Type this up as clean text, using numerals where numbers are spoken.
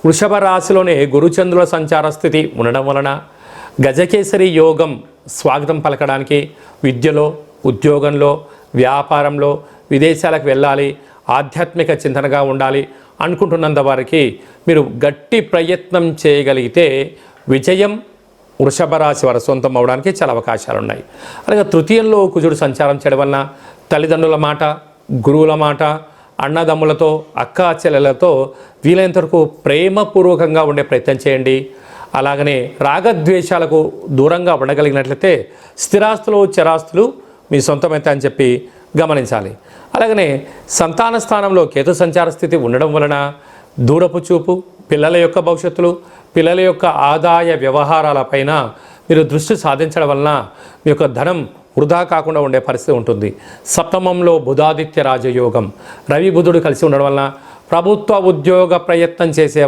వృషభ రాశిలోనే గురుచంద్రుల సంచార స్థితి ఉండడం వలన గజకేసరి యోగం స్వాగతం పలకడానికి విద్యలో, ఉద్యోగంలో, వ్యాపారంలో, విదేశాలకు వెళ్ళాలి, ఆధ్యాత్మిక చింతనగా ఉండాలి అనుకుంటున్నంత వారికి మీరు గట్టి ప్రయత్నం చేయగలిగితే విజయం వృషభ రాశి వారి సొంతం అవడానికి చాలా అవకాశాలు ఉన్నాయి. అలాగే తృతీయంలో కుజుడు సంచారం చేయడం వలన తల్లిదండ్రుల మాట, గురువుల మాట, అన్నదమ్ములతో, అక్కా చెల్లెలతో వీలైనంత వరకు ప్రేమపూర్వకంగా ఉండే ప్రయత్నం చేయండి. అలాగనే రాగద్వేషాలకు దూరంగా ఉండగలిగినట్లయితే స్థిరాస్తులు, చరాస్తులు మీ సొంతమైతే అని చెప్పి గమనించాలి. అలాగనే సంతాన స్థానంలో కేతు సంచార స్థితి ఉండడం వలన దూరపు చూపు, పిల్లల యొక్క భవిష్యత్తులు, పిల్లల యొక్క ఆదాయ వ్యవహారాలపైన మీరు దృష్టి సాధించడం వలన మీ యొక్క ధనం వృధా కాకుండా ఉండే పరిస్థితి ఉంటుంది. సప్తమంలో బుధాదిత్య రాజయోగం, రవి బుధుడు కలిసి ఉండడం వలన ప్రభుత్వ ఉద్యోగ ప్రయత్నం చేసే